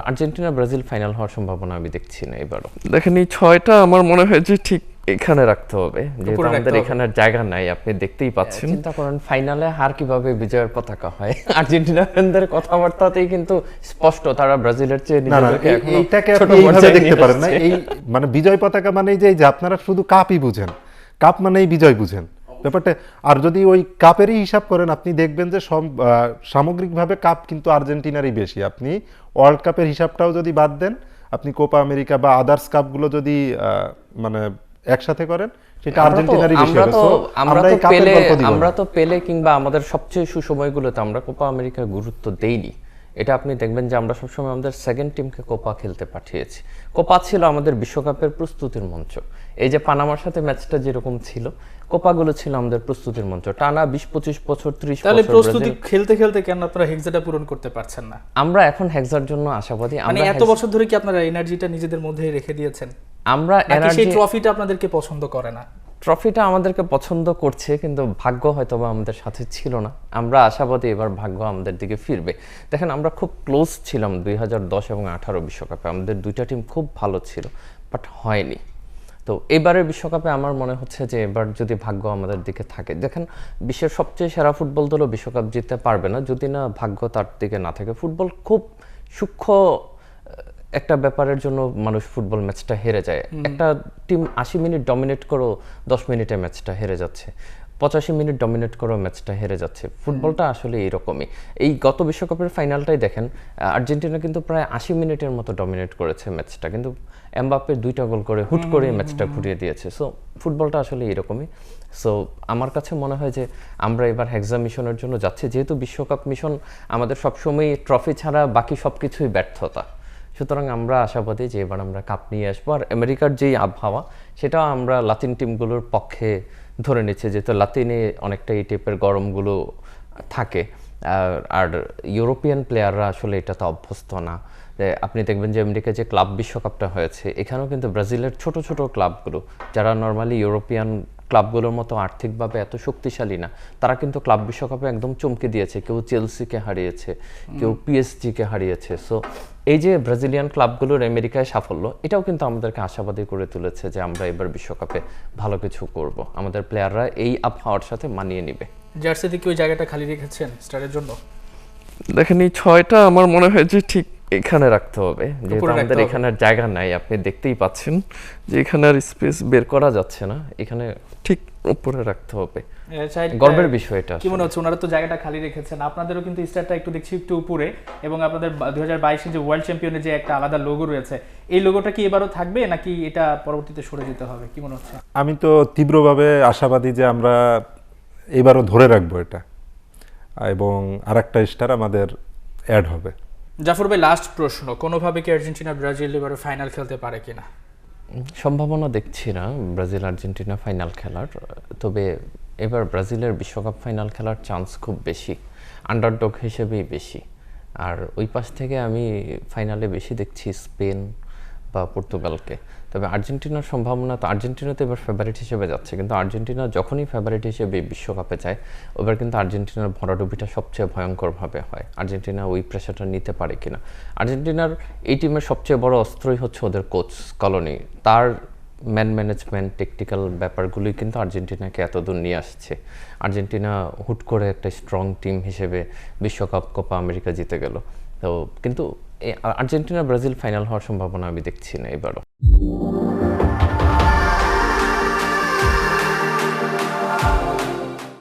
Argentina Brazil final হওয়ার সম্ভাবনা আমি দেখছি না এবারও। দেখেন এই 6টা আমার মনে হয় যে ঠিক এখানে রাখতে হবে, যেহেতু আমাদের এখানে জায়গা নাই, আপনি দেখতেই পাচ্ছেন। চিন্তা করেন ফাইনালে হার কিভাবে বিজয়ের পতাকা হয়। আর্জেন্টিনা ফ্যানদের কথাবার্তাতেই কিন্তু স্পষ্ট তারা ব্রাজিলের চেয়ে নিজেদেরকে এখনো ছোট এইভাবে দেখতে পারেন না। এই মানে বিজয় পতাকা মানেই যে আপনারা শুধু কাপই বুঝেন, কাপ মানেই বিজয় বুঝেন ব্যাপারটা। আর যদি ওই কাপেরই হিসাব করেন আপনি দেখবেন যে সামগ্রিকভাবে কাপ কিন্তু আর্জেন্টিনারই বেশি। আপনি ওয়ার্ল্ড কাপের হিসাবটাও যদি বাদ দেন, আপনি কোপা আমেরিকা বা আদার্স কাপগুলো যদি মানে একসাথে করেন, সেটা আর্জেন্টিনারই বেশি হবে। সো আমরা তো পেলে কিংবা আমাদের সবচেয়ে সুসময়গুলোতে আমরা কোপা আমেরিকার গুরুত্ব দেইনি। এটা আপনি দেখবেন যে আমরা সবসময় আমাদের সেকেন্ড টিমকে কোপা খেলতে পাঠিয়েছি। কোপা ছিল আমাদের বিশ্বকাপের প্রস্তুতির মঞ্চ। এই যে পানামার সাথে ম্যাচটা যেরকম ছিল, কোপাগুলো ছিল আমাদের প্রস্তুতির মঞ্চ। টানা 20-25 বছর 30 বছর তাহলে প্রস্তুতি খেলতে খেলতে কেন আপনারা হেক্সাটা পূরণ করতে পারছেন না? আমরা এখন হেক্সার জন্য আশাবাদী। মানে এত বছর ধরে কি আপনারা এনার্জিটা নিজেদের মধ্যে রেখে দিয়েছেন? আমরা সেই ট্রফিটা আপনাদেরকে পছন্দ করে না? ট্রফিটা আমাদেরকে পছন্দ করছে, কিন্তু ভাগ্য হয়তো বা আমাদের সাথে ছিল না। আমরা আশাবাদী এবার ভাগ্য আমাদের দিকে ফিরবে। দেখেন আমরা খুব ক্লোজ ছিলাম 2010 এবং 18 বিশ্বকাপে, আমাদের দুইটা টিম খুব ভালো ছিল, বাট হয়নি। তো এবারের বিশ্বকাপে আমার মনে হচ্ছে যে এবার যদি ভাগ্য আমাদের দিকে থাকে, দেখেন বিশ্বের সবচেয়ে সেরা ফুটবল দলও বিশ্বকাপ জিততে পারবে না যদি না ভাগ্য তার দিকে না থাকে। ফুটবল খুব সূক্ষ্ম একটা ব্যাপারের জন্য মানুষ ফুটবল ম্যাচটা হেরে যায়। একটা টিম 80 মিনিট ডমিনেট করো, 10 মিনিটে ম্যাচটা হেরে যাচ্ছে। 85 মিনিট ডমিনেট করো, ম্যাচটা হেরে যাচ্ছে। ফুটবলটা আসলে এইরকমই। এই গত বিশ্বকাপের ফাইনালটাই দেখেন, আর্জেন্টিনা কিন্তু প্রায় 80 মিনিটের মতো ডমিনেট করেছে ম্যাচটা, কিন্তু এমবাপ্পে 2টা গোল করে হুট করে ম্যাচটা ঘুরিয়ে দিয়েছে। সো ফুটবলটা আসলে এরকমই। সো আমার কাছে মনে হয় যে আমরা এবার হেক্সা মিশনের জন্য যাচ্ছি, যেহেতু বিশ্বকাপ মিশন আমাদের সবসময় ট্রফি ছাড়া বাকি সব কিছুই ব্যর্থতা। সুতরাং আমরা আশাবাদী যে এবার আমরা কাপ নিয়ে আসবো। আর আমেরিকার যেই আবহাওয়া, সেটাও আমরা লাতিন টিমগুলোর পক্ষে ধরে নিচ্ছে, যেহেতু লাতিনে অনেকটা এই টাইপের গরমগুলো থাকে। আর ইউরোপিয়ান প্লেয়াররা আসলে এটাতে অভ্যস্ত না। আপনি দেখবেন যে আমেরিকায় যে ক্লাব বিশ্বকাপটা হয়েছে, এখানেও কিন্তু ব্রাজিলের ছোট ছোট ক্লাবগুলো, যারা নর্মালি ইউরোপিয়ান ক্লাবগুলোর মতো আর্থিকভাবে এত শক্তিশালী না, তারা কিন্তু ক্লাব বিশ্বকাপে একদম চমকে দিয়েছে। কেউ চেলসিকে হারিয়েছে, কেউ পিএসজিকে হারিয়েছে। সো এই যে ব্রাজিলিয়ান ক্লাবগুলোর আমেরিকায় সাফল্য, এটাও কিন্তু আমাদেরকে আশাবাদী করে তুলেছে যে আমরা এবার বিশ্বকাপে ভালো কিছু করব। আমাদের প্লেয়াররা এই আবহাওয়ার সাথে মানিয়ে নেবে। জার্সিতে কি ওই জায়গাটা খালি রেখেছেন স্টারের জন্য? দেখেন এই 6টা আমার মনে হয় যে ঠিক এখানে রাখতে হবে, যেহেতু আমাদের এখানে জায়গা নাই। আপনি দেখতেই পাচ্ছেন যে এখানে আর স্পেস বের করা যাচ্ছে না, এখানে ঠিক উপরে রাখতে হবে। গর্বের বিষয় এটা। কি মনে হচ্ছে, ওনারা তো জায়গাটা খালি রেখেছেন, আপনাদেরও কিন্তু স্টারটা একটু দেখছি একটু উপরে, এবং আপনাদের 2022 যে ওয়ার্ল্ড চ্যাম্পিয়নের যে একটা আলাদা লোগো রয়েছে, এই লোগোটা কি এবারও থাকবে নাকি এটা পরবর্তীতে সরে যেতে হবে? কি মনে হচ্ছে? আমি তো তীব্রভাবে আশাবাদী যে আমরা এবারও ধরে রাখবো এটা, এবং আরেকটা স্টার আমাদের অ্যাড হবে। জাফর ভাই, লাস্ট প্রশ্ন, কোনোভাবে কি আর্জেন্টিনা ব্রাজিল এবারে ফাইনাল খেলতে পারে কিনা? সম্ভাবনা দেখছি না ব্রাজিল আর্জেন্টিনা ফাইনাল খেলার, তবে এবার ব্রাজিলের বিশ্বকাপ ফাইনাল খেলার চান্স খুব বেশি, আন্ডারডগ হিসেবেই বেশি। আর ওই পাশ থেকে আমি ফাইনালে বেশি দেখছি স্পেন বা পর্তুগালকে। তবে আর্জেন্টিনার সম্ভাবনা, তো আর্জেন্টিনা তো এবার ফেভারিট হিসেবে যাচ্ছে, কিন্তু আর্জেন্টিনা যখনই ফেভারিট হিসেবে বিশ্বকাপে যায়, ওবার কিন্তু আর্জেন্টিনার ভরাডুবিটা সবচেয়ে ভয়ঙ্করভাবে হয়। আর্জেন্টিনা ওই প্রেশারটা নিতে পারে কিনা। আর্জেন্টিনার এই টিমের সবচেয়ে বড় অস্ত্রই হচ্ছে ওদের কোচ স্কলোনি। তার ম্যান ম্যানেজমেন্ট, টেকনিক্যাল ব্যাপারগুলোই কিন্তু আর্জেন্টিনাকে এতদূর নিয়ে আসছে। আর্জেন্টিনা হুট করে একটা স্ট্রং টিম হিসেবে বিশ্বকাপ, কোপা আমেরিকা জিতে গেল। তো কিন্তু আর্জেন্টিনা ব্রাজিল ফাইনাল হওয়ার সম্ভাবনা আমি দেখছি না এবারও।